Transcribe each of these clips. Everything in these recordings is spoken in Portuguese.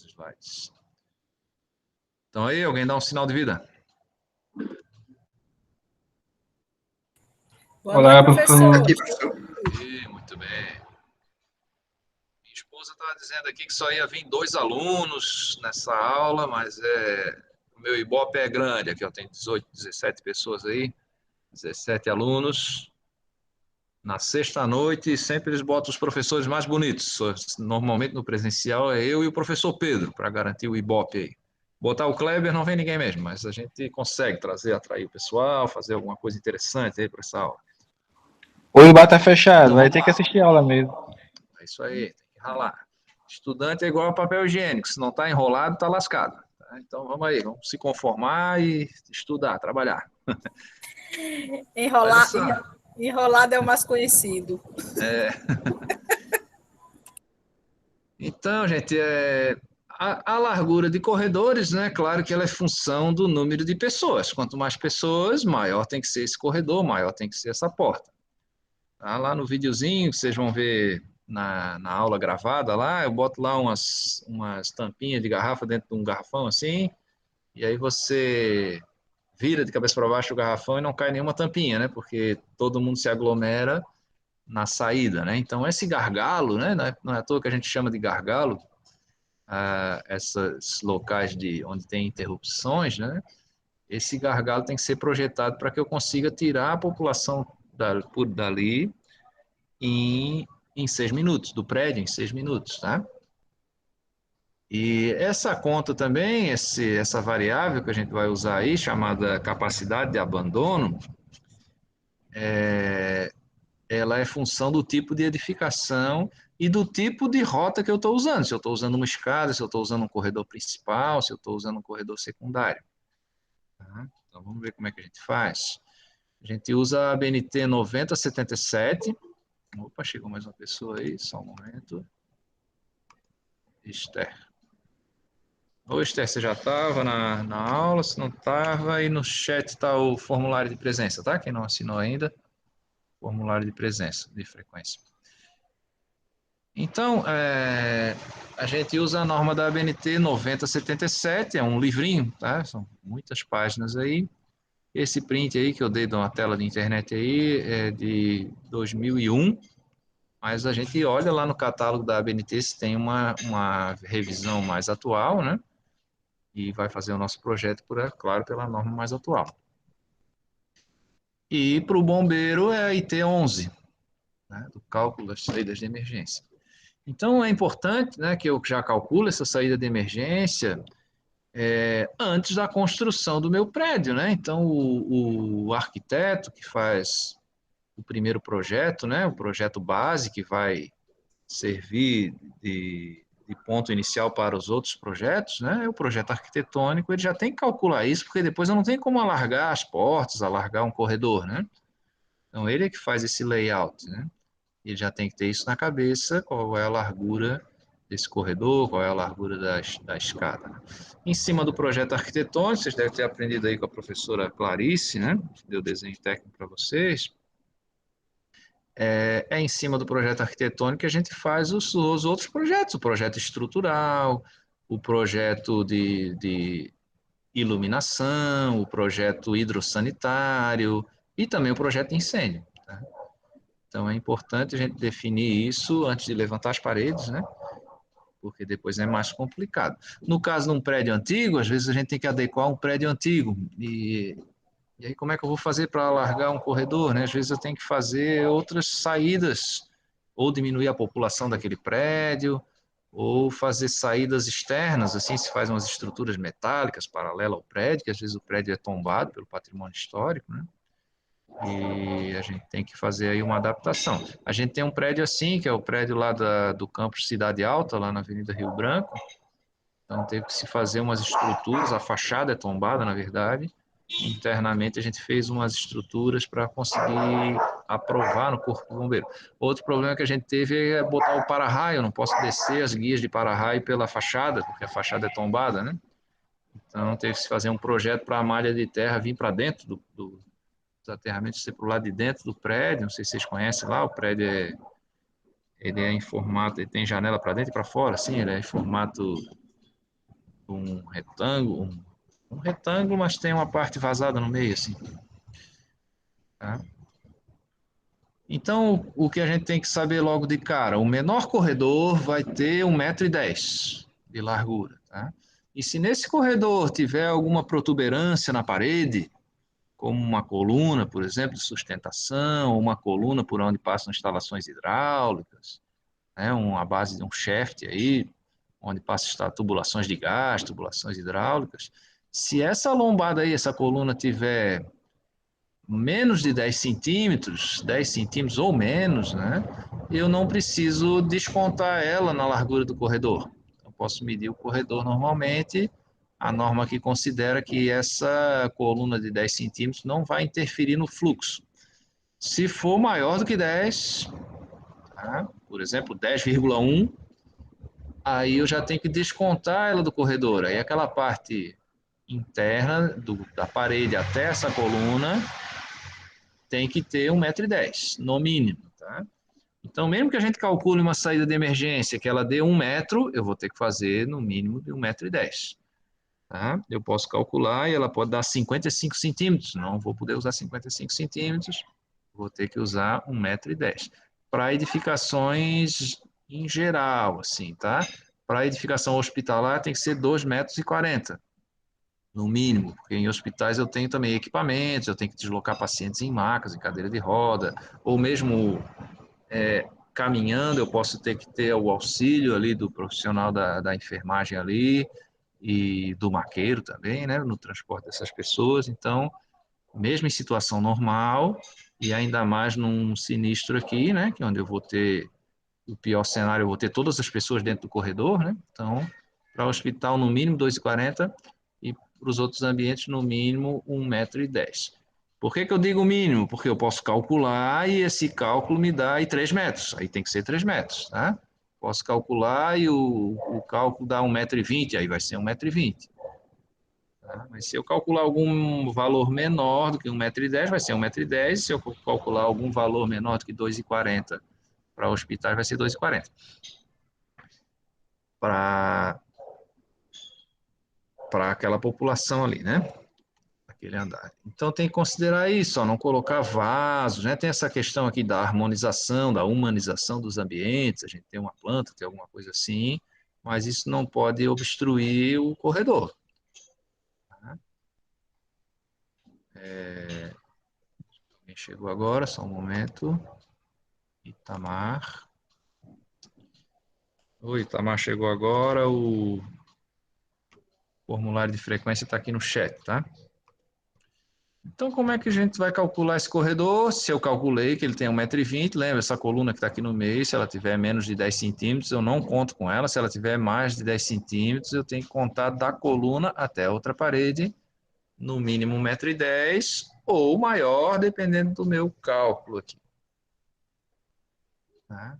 os slides. Então aí, alguém dá um sinal de vida. Boa noite, professor. Aqui, professor. Muito bem. Minha esposa estava dizendo aqui que só ia vir 2 alunos nessa aula, mas o meu Ibope é grande, aqui eu tenho 18, 17 pessoas aí, 17 alunos. Na sexta-noite, sempre eles botam os professores mais bonitos. Normalmente no presencial é eu e o professor Pedro, para garantir o Ibope aí. Botar o Kleber não vem ninguém mesmo, mas a gente consegue atrair o pessoal, fazer alguma coisa interessante aí para essa aula. O Ibope tá fechado, Então, vai ter que assistir a aula mesmo. É isso aí, tem que ralar. Estudante é igual a papel higiênico, se não está enrolado, está lascado. Tá? Então vamos aí, vamos se conformar e estudar, trabalhar. Enrolado é o mais conhecido. Então, gente, a largura de corredores, né? Claro que ela é função do número de pessoas. Quanto mais pessoas, maior tem que ser esse corredor, maior tem que ser essa porta. Tá? Lá no videozinho, vocês vão ver na aula gravada lá, eu boto lá umas tampinhas de garrafa dentro de um garrafão assim, e aí você vira de cabeça para baixo o garrafão e não cai nenhuma tampinha, né? Porque todo mundo se aglomera na saída, né? Então, esse gargalo, né? Não é à toa que a gente chama de gargalo, esses locais onde tem interrupções, né? Esse gargalo tem que ser projetado para que eu consiga tirar a população por dali em 6 minutos, do prédio em 6 minutos, tá? E essa conta também, essa variável que a gente vai usar aí, chamada capacidade de abandono, ela é função do tipo de edificação e do tipo de rota que eu estou usando. Se eu estou usando uma escada, se eu estou usando um corredor principal, se eu estou usando um corredor secundário. Tá? Então, vamos ver como é que a gente faz. A gente usa a BNT 9077. Opa, chegou mais uma pessoa aí, só um momento. Esther. Ô, Esther, você já estava na aula? Se não estava, aí no chat está o formulário de presença, tá? Quem não assinou ainda, formulário de presença, de frequência. Então, a gente usa a norma da ABNT 9077, é um livrinho, tá? São muitas páginas aí. Esse print aí que eu dei de uma tela de internet aí é de 2001, mas a gente olha lá no catálogo da ABNT se tem uma revisão mais atual, né? E vai fazer o nosso projeto, claro, pela norma mais atual. E para o bombeiro é a IT11, né, do cálculo das saídas de emergência. Então, é importante, né, que eu já calcule essa saída de emergência antes da construção do meu prédio, né? Então, o arquiteto que faz o primeiro projeto, né, o projeto base que vai servir de ponto inicial para os outros projetos, né? O projeto arquitetônico, ele já tem que calcular isso, porque depois eu não tenho como alargar as portas, alargar um corredor, né? Então, ele é que faz esse layout, né? Ele já tem que ter isso na cabeça, qual é a largura desse corredor, qual é a largura da escada. Né? Em cima do projeto arquitetônico, vocês devem ter aprendido aí com a professora Clarice, né? Que deu desenho técnico para vocês. Em cima do projeto arquitetônico que a gente faz os outros projetos, o projeto estrutural, o projeto de iluminação, o projeto hidrossanitário e também o projeto de incêndio. Tá? Então é importante a gente definir isso antes de levantar as paredes, né? Porque depois é mais complicado. No caso de um prédio antigo, às vezes a gente tem que adequar um prédio antigo e aí, como é que eu vou fazer para alargar um corredor, né? Às vezes eu tenho que fazer outras saídas, ou diminuir a população daquele prédio, ou fazer saídas externas, assim se faz umas estruturas metálicas paralelas ao prédio, que às vezes o prédio é tombado pelo patrimônio histórico, né? E a gente tem que fazer aí uma adaptação. A gente tem um prédio assim, que é o prédio lá do campus Cidade Alta, lá na Avenida Rio Branco. Então teve que se fazer umas estruturas, a fachada é tombada, na verdade. Internamente a gente fez umas estruturas para conseguir aprovar no Corpo de Bombeiro. Outro problema que a gente teve é botar o para-raio, eu não posso descer as guias de para-raio pela fachada, porque a fachada é tombada, né? Então teve que se fazer um projeto para a malha de terra vir para dentro dos aterramentos, ser para o lado de dentro do prédio, não sei se vocês conhecem lá, o prédio ele é em formato, ele tem janela para dentro e para fora, assim, ele é em formato um retângulo, um retângulo, mas tem uma parte vazada no meio, assim. Tá? Então, o que a gente tem que saber logo de cara, o menor corredor vai ter 1,10 m de largura. Tá? E se nesse corredor tiver alguma protuberância na parede, como uma coluna, por exemplo, de sustentação, ou uma coluna por onde passam instalações hidráulicas, né, a base de um shaft aí, onde passam tubulações de gás, tubulações hidráulicas, se essa lombada aí, essa coluna tiver menos de 10 centímetros ou menos, né, eu não preciso descontar ela na largura do corredor. Eu posso medir o corredor normalmente, a norma aqui considera que essa coluna de 10 centímetros não vai interferir no fluxo. Se for maior do que 10, tá? Por exemplo, 10,1, aí eu já tenho que descontar ela do corredor. Aí aquela parte interna da parede até essa coluna tem que ter 1,10 m, no mínimo. Tá? Então, mesmo que a gente calcule uma saída de emergência que ela dê 1 m, eu vou ter que fazer no mínimo de 1,10 m. Tá? Eu posso calcular e ela pode dar 55 centímetros. Não vou poder usar 55 centímetros, vou ter que usar 1,10 m. Para edificações em geral, assim, tá? Para edificação hospitalar tem que ser 2,40 m, no mínimo, porque em hospitais eu tenho também equipamentos, eu tenho que deslocar pacientes em macas, em cadeira de roda, ou mesmo caminhando, eu posso ter que ter o auxílio ali do profissional da enfermagem ali, e do maqueiro também, né, no transporte dessas pessoas. Então, mesmo em situação normal, e ainda mais num sinistro aqui, né, que é onde eu vou ter o pior cenário, eu vou ter todas as pessoas dentro do corredor, né? Então, para o hospital, no mínimo 2,40 m e para os outros ambientes, no mínimo 1,10 m. Por que eu digo mínimo? Porque eu posso calcular e esse cálculo me dá aí 3 metros. Aí tem que ser 3 metros, tá? Posso calcular e o cálculo dá 1,20 m, aí vai ser 1,20 m. Tá? Mas se eu calcular algum valor menor do que 1,10 m, vai ser 1,10 m. Se eu calcular algum valor menor do que 2,40 m para hospitais, vai ser 2,40 m. Para aquela população ali, né? Aquele andar. Então tem que considerar isso, ó, não colocar vasos, né? Tem essa questão aqui da harmonização, da humanização dos ambientes, a gente tem uma planta, tem alguma coisa assim, mas isso não pode obstruir o corredor. Tá? Quem chegou agora, só um momento. Itamar. Oi, Itamar chegou agora, o formulário de frequência está aqui no chat, tá? Então, como é que a gente vai calcular esse corredor? Se eu calculei que ele tem 1,20 m, lembra essa coluna que está aqui no meio, se ela tiver menos de 10 centímetros, eu não conto com ela. Se ela tiver mais de 10 centímetros, eu tenho que contar da coluna até a outra parede, no mínimo 1,10 m, ou maior, dependendo do meu cálculo aqui. Tá?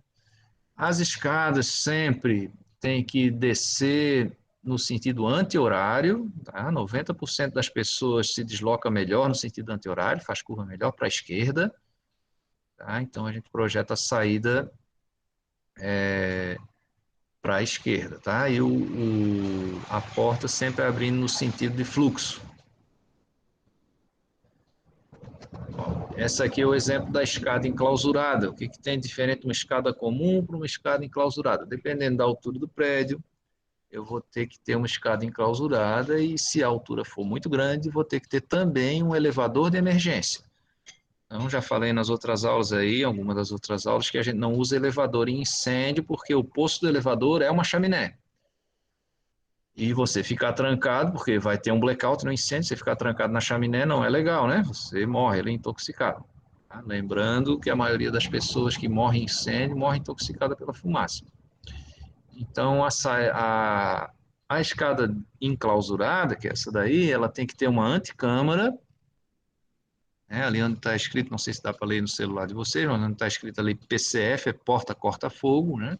As escadas sempre têm que descer no sentido anti-horário, tá? 90% das pessoas se desloca melhor no sentido anti-horário, faz curva melhor para a esquerda, tá? Então a gente projeta a saída para a esquerda, tá? E a porta sempre abrindo no sentido de fluxo. Essa aqui é o exemplo da escada enclausurada. O que tem diferente de uma escada comum para uma escada enclausurada? Dependendo da altura do prédio, eu vou ter que ter uma escada enclausurada e, se a altura for muito grande, vou ter que ter também um elevador de emergência. Então, já falei nas outras aulas aí, algumas das outras aulas, que a gente não usa elevador em incêndio porque o poço do elevador é uma chaminé. E você ficar trancado, porque vai ter um blackout no incêndio, você ficar trancado na chaminé não é legal, né? Você morre, ele é intoxicado. Tá? Lembrando que a maioria das pessoas que morrem em incêndio morrem intoxicada pela fumaça. Então, a escada enclausurada, que é essa daí, ela tem que ter uma anticâmara, né? Ali onde está escrito, não sei se dá para ler no celular de vocês, mas onde está escrito ali PCF, é porta corta-fogo, né?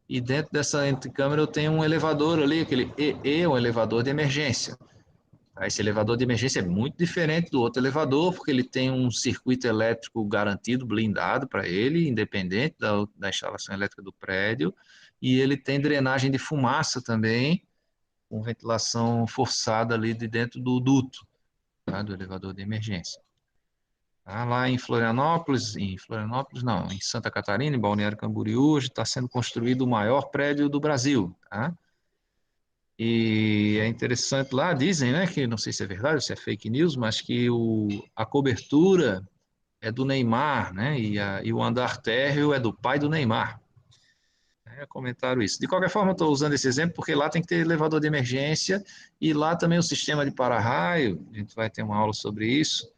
E dentro dessa anticâmara eu tenho um elevador ali, aquele EE, um elevador de emergência. Esse elevador de emergência é muito diferente do outro elevador, porque ele tem um circuito elétrico garantido, blindado para ele, independente da instalação elétrica do prédio, e ele tem drenagem de fumaça também, com ventilação forçada ali de dentro do duto, tá? Do elevador de emergência. Tá? Lá em Florianópolis não, em Santa Catarina, em Balneário Camboriú, hoje está sendo construído o maior prédio do Brasil, tá? E é interessante lá, dizem, né, que não sei se é verdade, se é fake news, mas que a cobertura é do Neymar, né, e o andar térreo é do pai do Neymar. Comentaram isso. De qualquer forma, estou usando esse exemplo porque lá tem que ter elevador de emergência e lá também o sistema de para-raio, a gente vai ter uma aula sobre isso,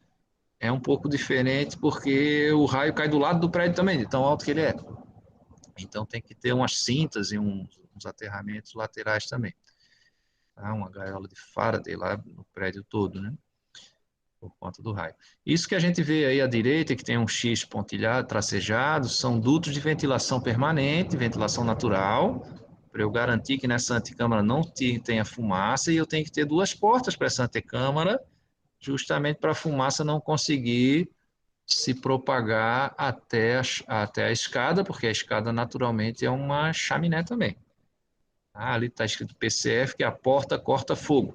é um pouco diferente porque o raio cai do lado do prédio também, de tão alto que ele é. Então tem que ter umas cintas e uns aterramentos laterais também. Tá? Uma gaiola de Faraday lá no prédio todo, né? Por conta do raio. Isso que a gente vê aí à direita, que tem um X pontilhado, tracejado, são dutos de ventilação permanente, ventilação natural, para eu garantir que nessa antecâmara não tenha fumaça, e eu tenho que ter duas portas para essa antecâmara, justamente para a fumaça não conseguir se propagar até a escada, porque a escada naturalmente é uma chaminé também. Ali está escrito PCF, que é a porta corta-fogo.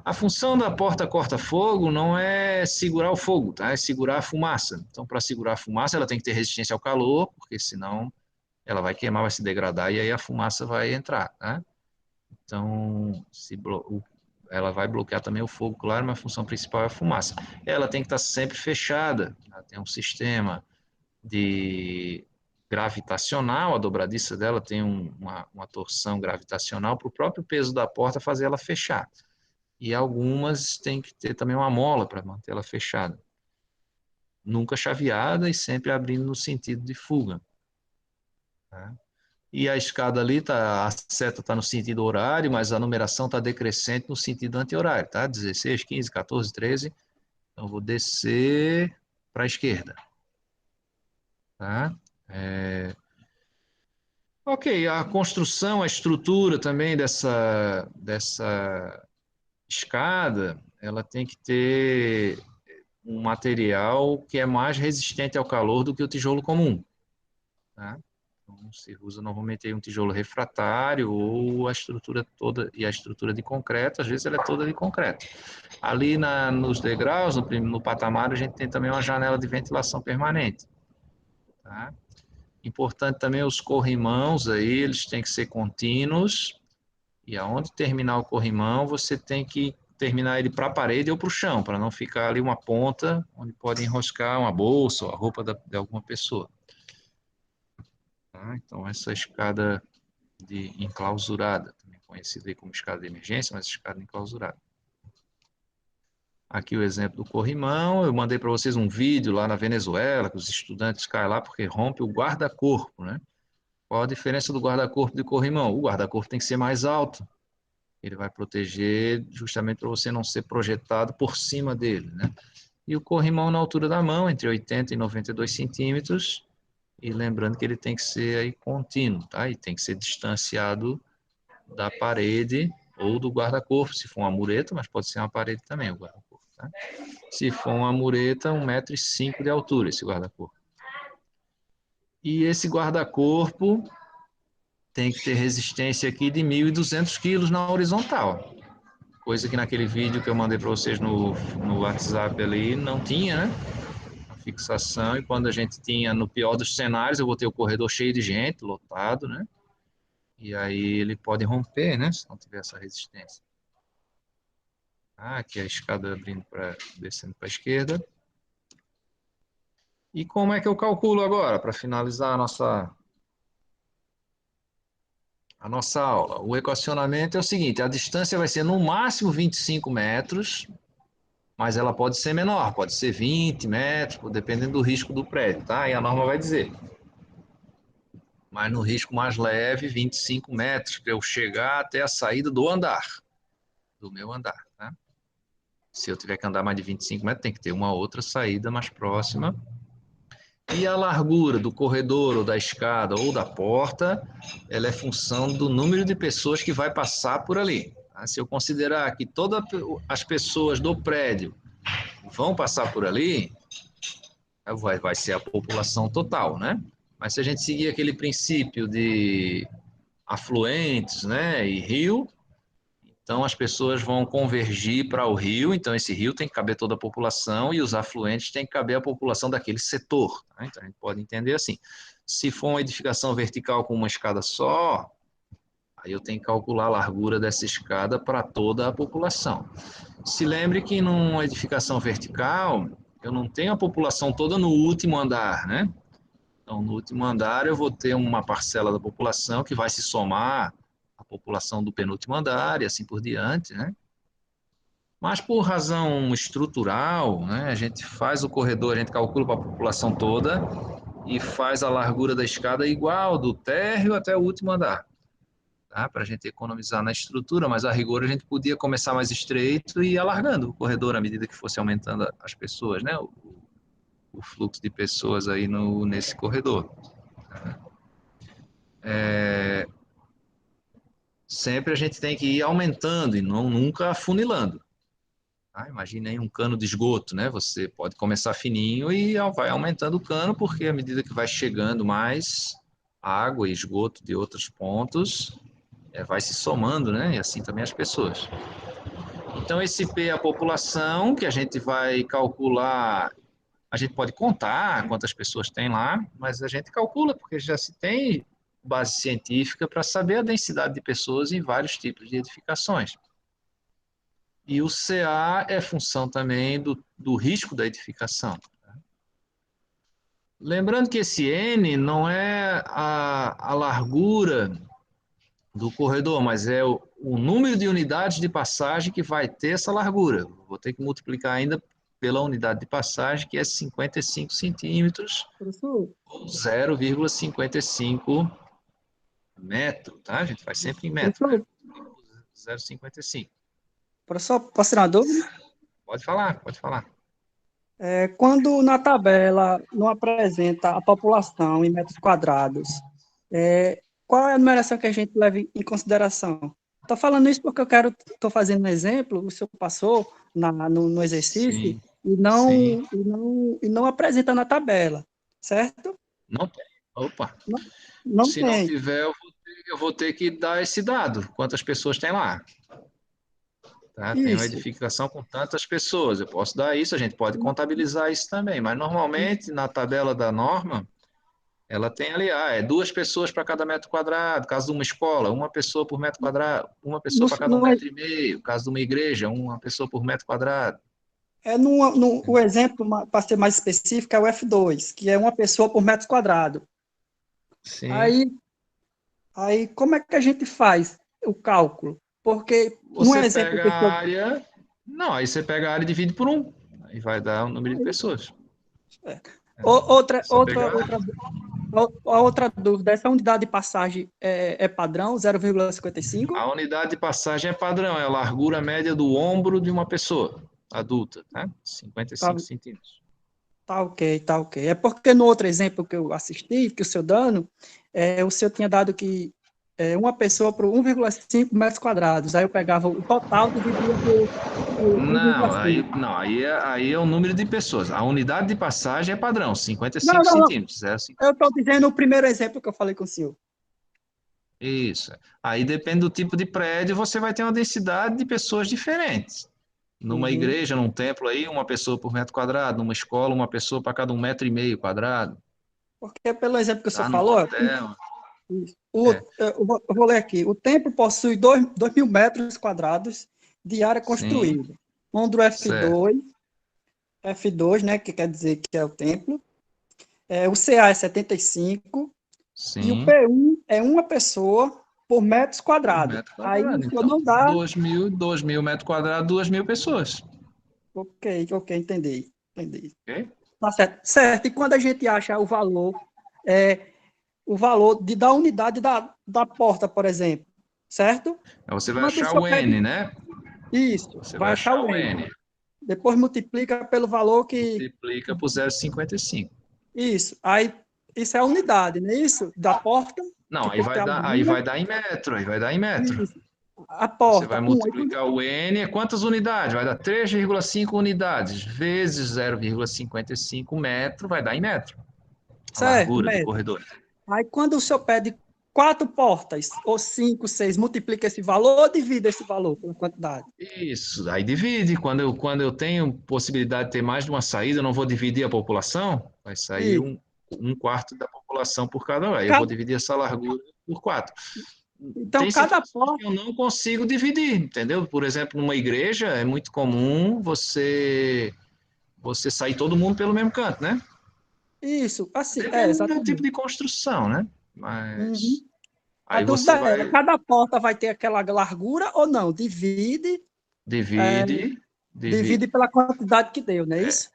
A função da porta corta-fogo não é segurar o fogo, tá? É segurar a fumaça. Então, para segurar a fumaça, ela tem que ter resistência ao calor, porque senão ela vai queimar, vai se degradar e aí a fumaça vai entrar, tá? Então, ela vai bloquear também o fogo, claro, mas a função principal é a fumaça. Ela tem que estar sempre fechada, ela tem um sistema de gravitacional, a dobradiça dela tem uma torção gravitacional para o próprio peso da porta fazer ela fechar. E algumas tem que ter também uma mola para manter ela fechada. Nunca chaveada e sempre abrindo no sentido de fuga. Tá? E a escada ali, a seta está no sentido horário, mas a numeração está decrescente no sentido anti-horário, tá? 16, 15, 14, 13. Então, eu vou descer para a esquerda. Tá? Ok, a construção, a estrutura também dessa escada, ela tem que ter um material que é mais resistente ao calor do que o tijolo comum. Tá? Então, se usa normalmente aí um tijolo refratário ou a estrutura toda, e a estrutura de concreto, às vezes ela é toda de concreto. Ali nos degraus, no patamar, a gente tem também uma janela de ventilação permanente. Tá? Importante também os corrimãos aí, eles têm que ser contínuos, e aonde terminar o corrimão, você tem que terminar ele para a parede ou para o chão, para não ficar ali uma ponta onde pode enroscar uma bolsa ou a roupa de alguma pessoa. Tá? Então, essa escada enclausurada, também conhecida como escada de emergência, mas escada enclausurada. Aqui o exemplo do corrimão, eu mandei para vocês um vídeo lá na Venezuela, que os estudantes caem lá porque rompe o guarda-corpo, né? Qual a diferença do guarda-corpo de corrimão? O guarda-corpo tem que ser mais alto. Ele vai proteger justamente para você não ser projetado por cima dele, né? E o corrimão na altura da mão, entre 80 e 92 centímetros, e lembrando que ele tem que ser aí contínuo, tá? E tem que ser distanciado da parede ou do guarda-corpo, se for uma mureta, mas pode ser uma parede também, o guarda-corpo, tá? Se for uma mureta, 1,5 m de altura esse guarda-corpo. E esse guarda-corpo tem que ter resistência aqui de 1.200 kg na horizontal. Coisa que naquele vídeo que eu mandei para vocês no WhatsApp ali não tinha, né? A fixação, e quando a gente tinha, no pior dos cenários, eu vou ter o corredor cheio de gente, lotado, né? E aí ele pode romper, né? Se não tiver essa resistência. Aqui a escada descendo para a esquerda. E como é que eu calculo agora, para finalizar a nossa aula? O equacionamento é o seguinte, a distância vai ser no máximo 25 metros, mas ela pode ser menor, pode ser 20 metros, dependendo do risco do prédio, tá? E a norma vai dizer. Mas no risco mais leve, 25 metros, para eu chegar até a saída do andar, do meu andar, tá? Se eu tiver que andar mais de 25 metros, tem que ter uma outra saída mais próxima. E a largura do corredor, ou da escada, ou da porta, ela é função do número de pessoas que vai passar por ali. Tá? Se eu considerar que todas as pessoas do prédio vão passar por ali, vai ser a população total, né? Mas se a gente seguir aquele princípio de afluentes, né, e rio, Então, as pessoas vão convergir para o rio, então esse rio tem que caber toda a população e os afluentes têm que caber a população daquele setor. Tá? Então, a gente pode entender assim, se for uma edificação vertical com uma escada só, aí eu tenho que calcular a largura dessa escada para toda a população. Se lembre que numa edificação vertical, eu não tenho a população toda no último andar, né? Então, no último andar, eu vou ter uma parcela da população que vai se somar à população do penúltimo andar e assim por diante, né? Mas por razão estrutural, né, a gente faz o corredor, a gente calcula para a população toda e faz a largura da escada igual do térreo até o último andar, tá? Para a gente economizar na estrutura, mas a rigor a gente podia começar mais estreito e ir alargando o corredor à medida que fosse aumentando as pessoas, né? O fluxo de pessoas aí nesse corredor. Sempre a gente tem que ir aumentando e não nunca afunilando. Tá? Imagine aí um cano de esgoto, né? Você pode começar fininho e vai aumentando o cano, porque à medida que vai chegando mais água e esgoto de outros pontos, vai se somando, né? E assim também as pessoas. Então, esse P é a população, que a gente vai calcular. A gente pode contar quantas pessoas tem lá, mas a gente calcula, porque já se tem base científica para saber a densidade de pessoas em vários tipos de edificações. E o CA é função também do risco da edificação. Lembrando que esse N não é a largura do corredor, mas é o número de unidades de passagem que vai ter essa largura. Vou ter que multiplicar ainda pela unidade de passagem, que é 55 centímetros, Professor, ou 0,55 metro, tá? A gente faz sempre em metro, né? professor, 0,55. professor, posso tirar uma dúvida? Pode falar, pode falar. Quando na tabela não apresenta a população em metros quadrados, qual é a numeração que a gente leva em consideração? Estou falando isso porque estou fazendo um exemplo, o senhor passou no exercício Sim, e sim. não apresenta na tabela, certo? Não tem. Opa. Não, não Se não tem. tiver, eu vou ter que dar esse dado. Quantas pessoas tem lá? Tá? Tem uma Isso. edificação com tantas pessoas. Eu posso dar isso, a gente pode contabilizar isso também. Mas normalmente, na tabela da norma, ela tem ali, é 2 pessoas para cada metro quadrado. Caso de uma escola, 1 pessoa por metro quadrado. 1 pessoa No, para cada um no, metro e meio. Caso de uma igreja, 1 pessoa por metro quadrado. o exemplo, para ser mais específico, é o F2, que é uma pessoa por metro quadrado. Sim. Aí, como é que a gente faz o cálculo? Porque, um Você exemplo pega que eu a área. Não, aí você pega a área e divide por 1. Aí vai dar o número de pessoas. outra, Só outra, pegar. outra dúvida, essa unidade de passagem é padrão, 0,55? A unidade de passagem é padrão, é a largura média do ombro de uma pessoa adulta, tá? Tá, 55 centímetros. tá ok, tá ok. É porque no outro exemplo que eu assisti, que o senhor dando, o senhor tinha dado que uma pessoa por 1,5 metros quadrados, aí eu pegava o total e dividia por Não, aí, 1,5. não aí é o número de pessoas. A unidade de passagem é padrão, Não, 55 não, não, centímetros. eu estou dizendo o primeiro exemplo que eu falei com o senhor. Isso. Aí depende do tipo de prédio, você vai ter uma densidade de pessoas diferentes. Numa Uhum. igreja, num templo aí, 1 pessoa por metro quadrado. Numa escola, 1 pessoa para cada 1,5 metro quadrado. Porque pelo exemplo que o senhor Tá? Num falou, hotel. É, eu vou ler aqui. O templo possui 2.000 metros quadrados de área sim, construída, onde o certo. F2, né, que quer dizer que é o templo, o CA é 75 e o Sim, P1 é uma pessoa por metros por quadrados. metro Aí o quadrado. senhor Então, não dá. 2.000 metros quadrados, 2.000 pessoas. Ok, entendi. Ok? Tá certo. Certo, e quando a gente acha é, o valor da unidade da porta, por exemplo, certo? Aí você vai Quando o achar senhor o N, pede né? isso, Você vai vai achar achar o o N. N. Depois multiplica pelo valor que. Multiplica por 0,55. Isso. Aí, isso é a unidade, não é isso? Da porta, Não, que tem que ter a aí largura. vai dar em metro, aí vai dar em metro. Isso. A Você vai porta, Aí multiplicar o N, quantas unidades? Vai dar 3,5 unidades, vezes 0,55 metro, vai dar em metro. A certo, largura do metro. corredor. Aí quando o senhor pede 4 portas, ou 5, 6, multiplica esse valor ou divide esse valor pela quantidade? Isso, aí divide. Quando eu tenho possibilidade de ter mais de uma saída, eu não vou dividir a população, vai sair E um quarto da população por cada um. Aí eu vou cada, dividir essa largura por 4. então, Tem cada situações porta, que eu não consigo dividir, entendeu? Por exemplo, numa igreja é muito comum você sair todo mundo pelo mesmo canto, né? isso, assim, Depende do tipo exatamente. de construção, né? Mas Uhum. A aí dúvida você era, vai cada porta vai ter aquela largura ou não? Divide, é, divide, divide. divide pela quantidade que deu, não é isso?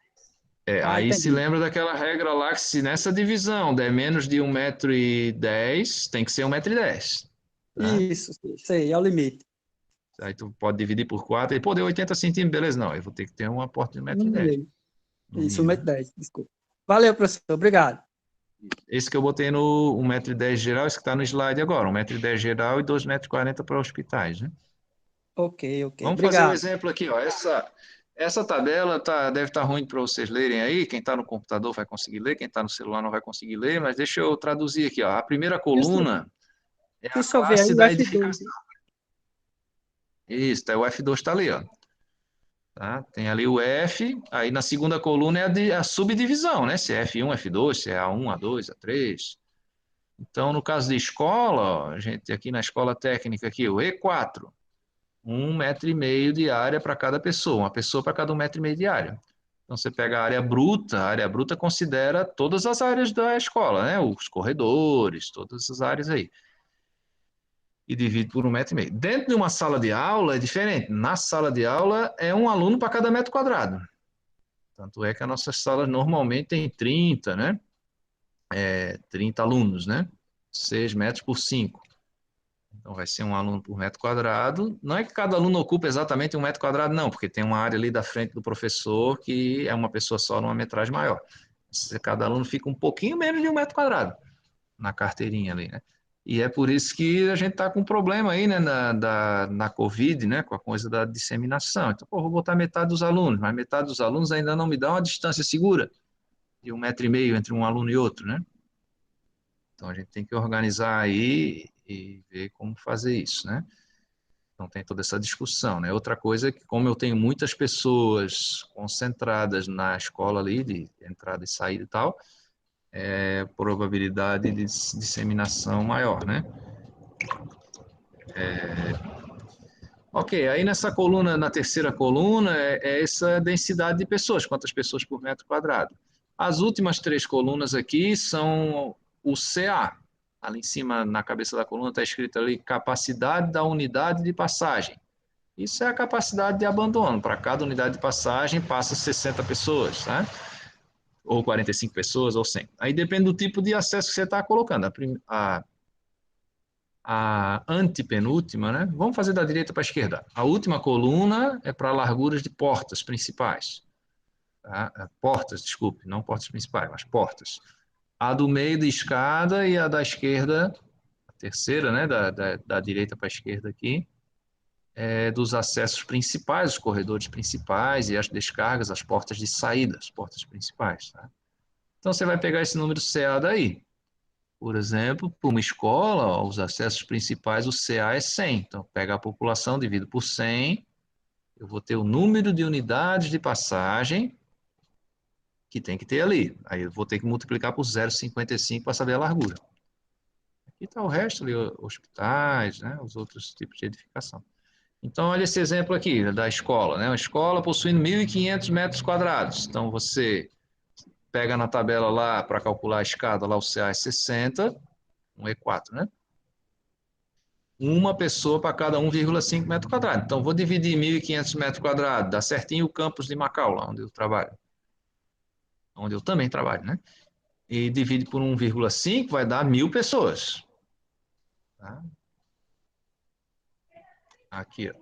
Ah, Aí se entendi. lembra daquela regra lá que se nessa divisão der menos de 1,10 m, tem que ser 1,10 m, tá? Isso, sei, é o limite. Aí tu pode dividir por 4 e, pô, deu 80 centímetros, beleza? Não, eu vou ter que ter uma porta de 1,10 m, 1,5 m. no Isso, mínimo, né? 1,10 m, desculpa. Valeu, professor, obrigado. Esse que eu botei no 1,10 m geral, esse que está no slide agora, 1,10 m geral e 2,40 m para hospitais, né? Ok, ok, Vamos fazer o obrigado. exemplo aqui, ó. Essa tabela deve estar ruim para vocês lerem aí. Quem está no computador vai conseguir ler, quem está no celular não vai conseguir ler, mas deixa eu traduzir aqui, ó. A primeira Isso, coluna é a deixa eu ver aí classe o da F2. edificação. Isso, o F2 está ali, ó. Tá? Tem ali o F, aí na segunda coluna é a subdivisão, né? Se é F1, F2, se é A1, A2, A3. Então, no caso de escola, ó, a gente aqui na escola técnica aqui, o E4, 1,5 m de área para cada pessoa, uma pessoa para cada 1,5 m de área. Então, você pega a área bruta considera todas as áreas da escola, né? Os corredores, todas as áreas aí. E divide por 1,5 m. Dentro de uma sala de aula é diferente. Na sala de aula é um aluno para cada metro quadrado. Tanto é que a nossa sala normalmente tem 30, né? 30 alunos, né? 6 metros por 5. Então vai ser um aluno por metro quadrado. Não é que cada aluno ocupa exatamente 1 metro quadrado, não, porque tem uma área ali da frente do professor que é uma pessoa só numa metragem maior. Cada aluno fica um pouquinho menos de 1 metro quadrado na carteirinha ali, né? E é por isso que a gente está com um problema aí, né, na Covid, né, com a coisa da disseminação. Então, pô, vou botar metade dos alunos, mas metade dos alunos ainda não me dá uma distância segura de 1,5 m entre um aluno e outro, né? Então, a gente tem que organizar aí e ver como fazer isso, né? Então, tem toda essa discussão, né? Outra coisa é que, como eu tenho muitas pessoas concentradas na escola ali, de entrada e saída e tal, probabilidade de disseminação maior, né? Ok, aí nessa coluna, na terceira coluna, é essa densidade de pessoas, quantas pessoas por metro quadrado. As últimas 3 colunas aqui são o CA. Ali em cima, na cabeça da coluna, está escrito ali capacidade da unidade de passagem. Isso é a capacidade de abandono. Para cada unidade de passagem, passa 60 pessoas, tá? Ou 45 pessoas, ou 100. Aí depende do tipo de acesso que você está colocando. A antepenúltima, né? Vamos fazer da direita para a esquerda. A última coluna é para larguras de portas principais. Tá? Portas, desculpe, não portas principais, mas portas. A do meio de escada e a da esquerda, a terceira, né? Da direita para a esquerda aqui, dos acessos principais, os corredores principais e as descargas, as portas de saída, as portas principais. Tá? Então você vai pegar esse número CA daí. Por exemplo, para uma escola, os acessos principais, o CA é 100. Então, pega a população, divido por 100, eu vou ter o número de unidades de passagem que tem que ter ali. Aí eu vou ter que multiplicar por 0,55 para saber a largura. Aqui está o resto ali, hospitais, né, os outros tipos de edificação. Então, olha esse exemplo aqui da escola, né? Uma escola possuindo 1.500 metros quadrados. Então, você pega na tabela lá para calcular a escada, lá o CA é 60, um E4, né? Uma pessoa para cada 1,5 metro quadrado. Então, vou dividir 1.500 metros quadrados, dá certinho o campus de Macau, lá onde eu trabalho. Onde eu também trabalho, né? E divide por 1,5 vai dar 1.000 pessoas. Tá? Aqui,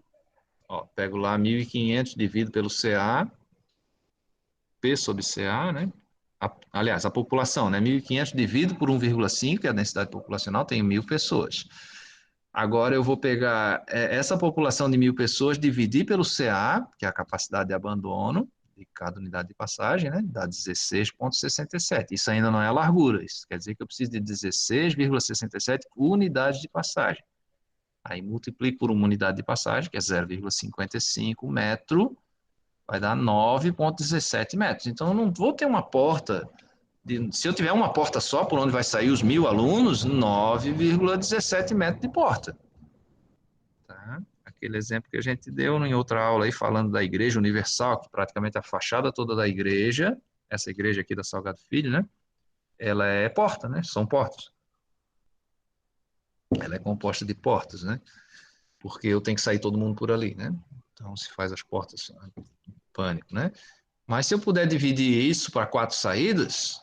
ó, pego lá 1.500, divido pelo CA, P sobre CA, né? Aliás, a população, né? 1.500 divido por 1,5, que é a densidade populacional, tem 1.000 pessoas. Agora eu vou pegar essa população de 1.000 pessoas, dividir pelo CA, que é a capacidade de abandono, de cada unidade de passagem, né? Dá 16,67. Isso ainda não é a largura. Isso quer dizer que eu preciso de 16,67 unidades de passagem. Aí multiplico por uma unidade de passagem, que é 0,55 metro, vai dar 9,17 metros. Então, eu não vou ter uma porta. Se eu tiver uma porta só, por onde vai sair os 1.000 alunos, 9,17 metros de porta. Tá? Aquele exemplo que a gente deu em outra aula aí, falando da Igreja Universal, que praticamente a fachada toda da igreja, essa igreja aqui da Salgado Filho, né? Ela é porta, né? São portas. Ela é composta de portas, né? Porque eu tenho que sair todo mundo por ali, né? Então se faz as portas, pânico, né? Mas se eu puder dividir isso para 4 saídas,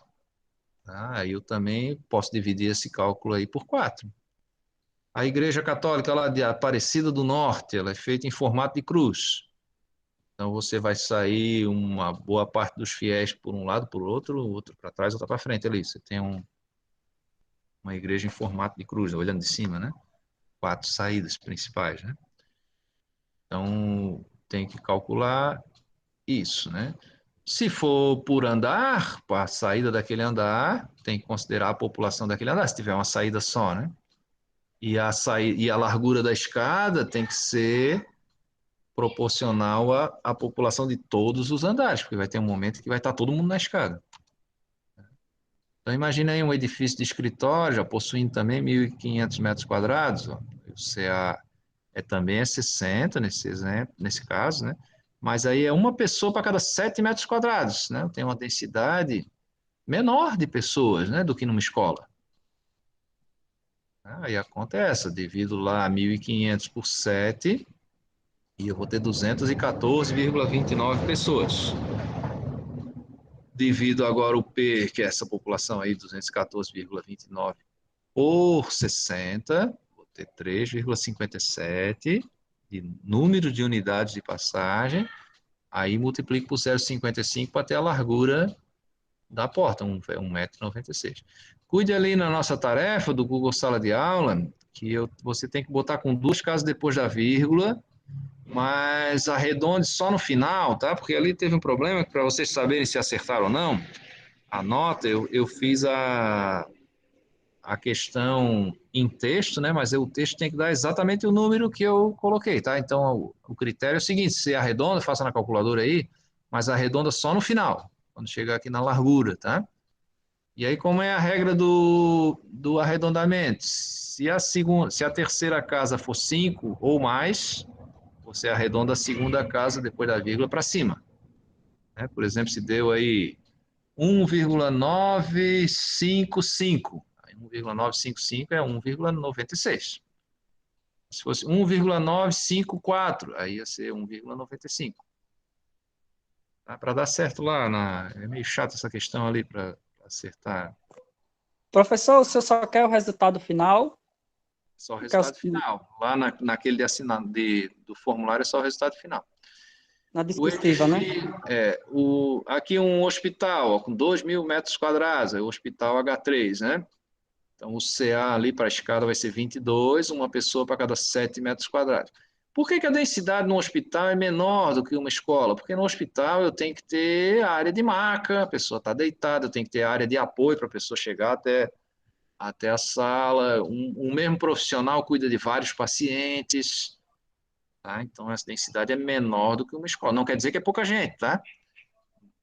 tá? Aí eu também posso dividir esse cálculo aí por 4. A Igreja Católica lá de Aparecida do Norte, ela é feita em formato de cruz. Então você vai sair uma boa parte dos fiéis por um lado, por outro para trás, outra para frente ali. Você tem uma igreja em formato de cruz, olhando de cima, né? 4 saídas principais, né? Então tem que calcular isso, né? Se for por andar, para a saída daquele andar, tem que considerar a população daquele andar, se tiver uma saída só, né? E a largura da escada tem que ser proporcional à população de todos os andares, porque vai ter um momento que vai estar todo mundo na escada. Então, imagina aí um edifício de escritório, já possuindo também 1.500 metros quadrados, ó. O CA também é 60 nesse exemplo, nesse caso, né? Mas aí é uma pessoa para cada 7 metros quadrados, né? Tem uma densidade menor de pessoas, né, do que numa escola. Aí a conta é essa, divido lá 1.500 por 7, e eu vou ter 214,29 pessoas. Divido agora o P, que é essa população aí, 214,29, por 60, vou ter 3,57 de número de unidades de passagem, aí multiplico por 0,55 para ter a largura da porta, 1,96 m. Cuide ali na nossa tarefa do Google Sala de Aula, que você tem que botar com 2 casas depois da vírgula, mas arredonde só no final, tá? Porque ali teve um problema, para vocês saberem se acertaram ou não, a nota, eu fiz a questão em texto, né? Mas o texto tem que dar exatamente o número que eu coloquei, tá? Então, o critério é o seguinte, se arredonda, faça na calculadora aí, mas arredonda só no final, quando chegar aqui na largura, tá? E aí, como é a regra do arredondamento? Se a terceira casa for 5 ou mais, você arredonda a segunda casa depois da vírgula para cima, né? Por exemplo, se deu aí 1,955. 1,955 é 1,96. Se fosse 1,954, aí ia ser 1,95. Tá? Para dar certo lá, é meio chato essa questão ali para acertar. Professor, o senhor só quer o resultado final? Só o Quer resultado final. Lá naquele do formulário é só o resultado final. na O discursível, né? edifício, aqui um hospital ó, com 2.000 metros quadrados, é o Hospital H3, né? Então, o CA ali para a escada vai ser 22, uma pessoa para cada 7 metros quadrados. Por que a densidade no hospital é menor do que uma escola? Porque no hospital eu tenho que ter área de maca, a pessoa está deitada, eu tenho que ter área de apoio para a pessoa chegar até a sala. Um mesmo profissional cuida de vários pacientes, tá? Então, essa densidade é menor do que uma escola. Não quer dizer que é pouca gente, tá?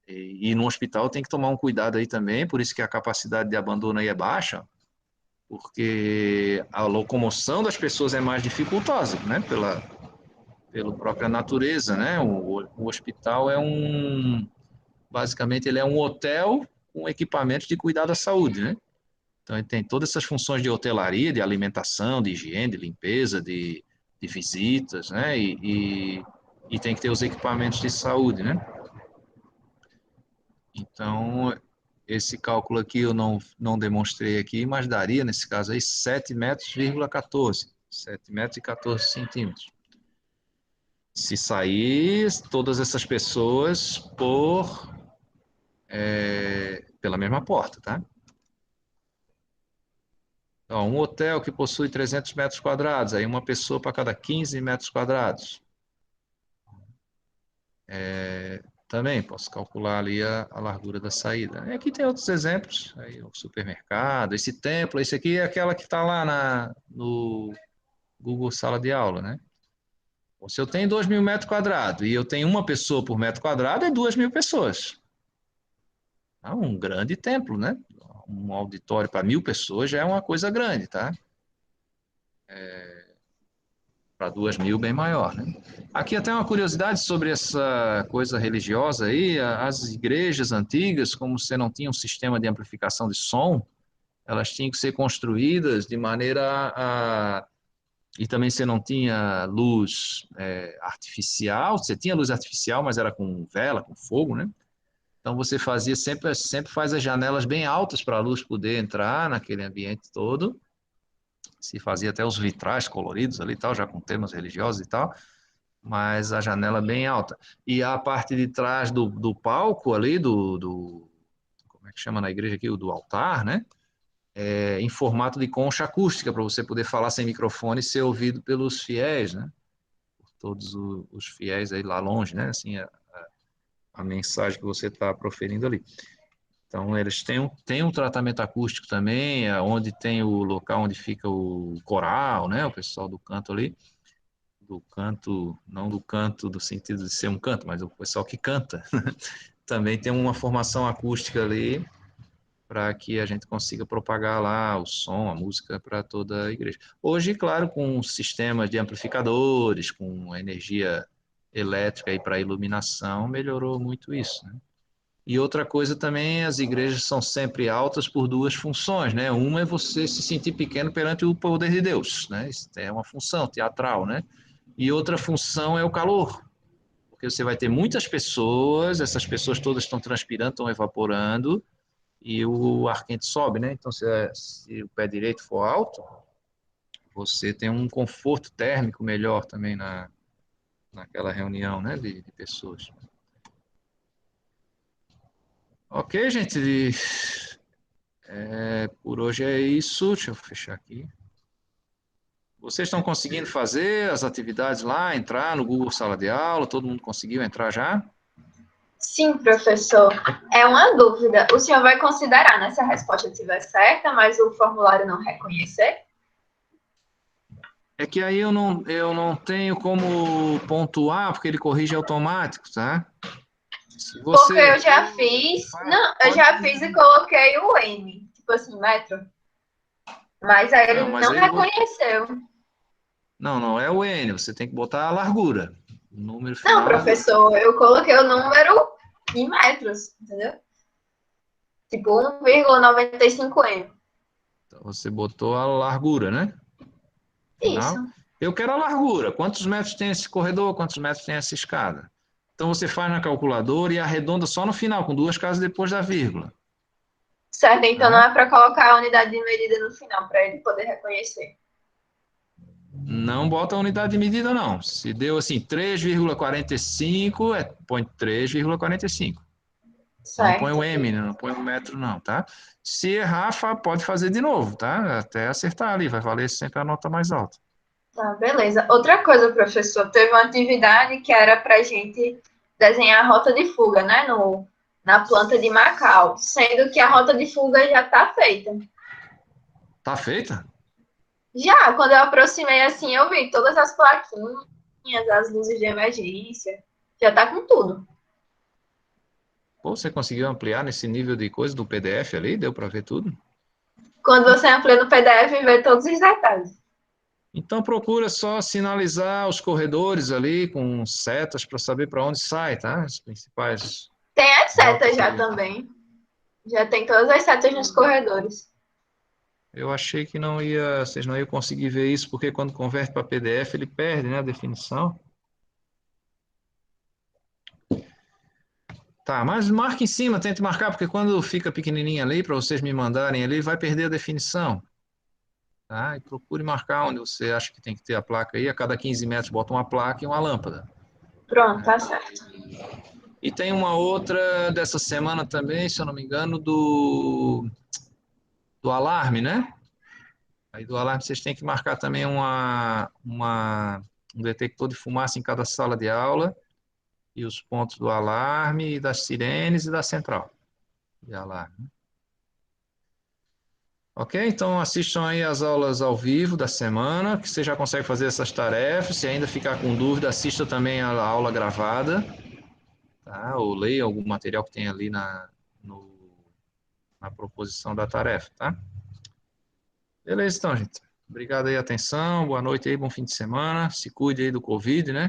E no hospital tem que tomar um cuidado aí também, por isso que a capacidade de abandono aí é baixa, porque a locomoção das pessoas é mais dificultosa, né? Pela própria natureza, né? O hospital basicamente, ele é um hotel com equipamentos de cuidado da saúde, né? Então, ele tem todas essas funções de hotelaria, de alimentação, de higiene, de limpeza, de visitas, né? E tem que ter os equipamentos de saúde, né? Então, esse cálculo aqui eu não demonstrei aqui, mas daria, nesse caso aí, 7 metros,14. 7 metros e 14 centímetros. Se sair todas essas pessoas pela mesma porta, tá? Então, um hotel que possui 300 metros quadrados, aí uma pessoa para cada 15 metros quadrados. Também posso calcular ali a largura da saída. E aqui tem outros exemplos, aí o supermercado, esse templo, esse aqui é aquela que está lá no Google Sala de Aula, né? Se eu tenho 2.000 metros quadrados e eu tenho uma pessoa por metro quadrado, é 2.000 pessoas. É um grande templo, né? Um auditório para 1.000 pessoas já é uma coisa grande, tá? Para 2.000, bem maior, né? Aqui até uma curiosidade sobre essa coisa religiosa aí, as igrejas antigas, como você não tinha um sistema de amplificação de som, elas tinham que ser construídas de maneira a... E também você não tinha luz artificial, você tinha luz artificial, mas era com vela, com fogo, né? Então você fazia sempre faz as janelas bem altas para a luz poder entrar naquele ambiente todo. Se fazia até os vitrais coloridos ali e tal, já com temas religiosos e tal, mas a janela bem alta. E a parte de trás do palco ali, como é que chama na igreja aqui? O do altar, né? Em formato de concha acústica, para você poder falar sem microfone e ser ouvido pelos fiéis, né? Por todos os fiéis aí lá longe, né? Assim, a mensagem que você está proferindo ali. Então, eles têm um tratamento acústico também, onde tem o local onde fica o coral, né? O pessoal do canto ali. Do canto, não do canto do sentido de ser um canto, mas o pessoal que canta. Também tem uma formação acústica ali para que a gente consiga propagar lá o som, a música para toda a igreja. Hoje, claro, com sistemas de amplificadores, com energia elétrica aí para iluminação, melhorou muito isso, né? E outra coisa também, as igrejas são sempre altas por duas funções, né? Uma é você se sentir pequeno perante o poder de Deus, né? Isso é uma função teatral, né? E outra função é o calor, porque você vai ter muitas pessoas, essas pessoas todas estão transpirando, estão evaporando, e o ar quente sobe, né? Então, se o pé direito for alto, você tem um conforto térmico melhor também naquela reunião, né, de pessoas. Ok, gente, por hoje é isso. Deixa eu fechar aqui. Vocês estão conseguindo fazer as atividades lá, entrar no Google Sala de Aula? Todo mundo conseguiu entrar já? Sim, professor. É uma dúvida. O senhor vai considerar, né, se a resposta estiver certa, mas o formulário não reconhecer? É que aí eu não tenho como pontuar, porque ele corrige automático, tá? Se Porque você... eu já fiz. Não, eu já fiz e coloquei o M, tipo assim, metro. Mas aí ele Não, mas não aí reconheceu. não é o N, você tem que botar a largura. O número Não, final. professor, eu coloquei o número em metros, entendeu? Tipo 1,95 M. Então você botou a largura, né? Isso. Final. Eu quero a largura. Quantos metros tem esse corredor? Quantos metros tem essa escada? Então você faz na calculadora e arredonda só no final, com duas casas depois da vírgula. Certo, então não Tá? é para colocar a unidade de medida no final, para ele poder reconhecer. Não bota a unidade de medida, não. Se deu assim 3,45, põe 3,45. Não põe o Certo. M, né? Não põe o metro, não, tá? Se errar, pode fazer de novo, tá? Até acertar ali, vai valer sempre a nota mais alta. Tá, beleza. Outra coisa, professor, teve uma atividade que era para a gente desenhar a rota de fuga, né, na planta de Macau, sendo que a rota de fuga já está feita. Tá feita? Já, quando eu aproximei assim, eu vi todas as plaquinhas, as luzes de emergência, já está com tudo. Pô, você conseguiu ampliar nesse nível de coisa do PDF ali? Deu para ver tudo? Quando você amplia no PDF, vê todos os detalhes. Então procura só sinalizar os corredores ali com setas para saber para onde sai, tá? As principais Tem as rotas setas já ali. também. Já tem todas as setas nos corredores. Eu achei que vocês não iam conseguir ver isso, porque quando converte para PDF ele perde, né, a definição. Tá, mas marca em cima, tente marcar, porque quando fica pequenininho ali, para vocês me mandarem ali, vai perder a definição. Tá? E procure marcar onde você acha que tem que ter a placa aí. A cada 15 metros bota uma placa e uma lâmpada. Pronto, tá certo. E tem uma outra dessa semana também, se eu não me engano, do alarme, né? Aí do alarme vocês têm que marcar também um detector de fumaça em cada sala de aula e os pontos do alarme, e das sirenes e da central de alarme. Ok? Então assistam aí as aulas ao vivo da semana, que você já consegue fazer essas tarefas. Se ainda ficar com dúvida, assista também a aula gravada, tá? Ou leia algum material que tem ali na proposição da tarefa, tá? Beleza, então, gente. Obrigado aí a atenção, boa noite aí, bom fim de semana. Se cuide aí do Covid, né?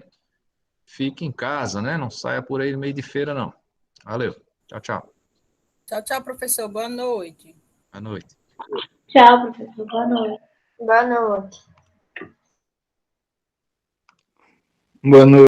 Fique em casa, né? Não saia por aí no meio de feira, não. Valeu. Tchau, tchau. Tchau, tchau, professor. Boa noite. Boa noite. Tchau, professor. Boa noite. Boa noite. Boa noite.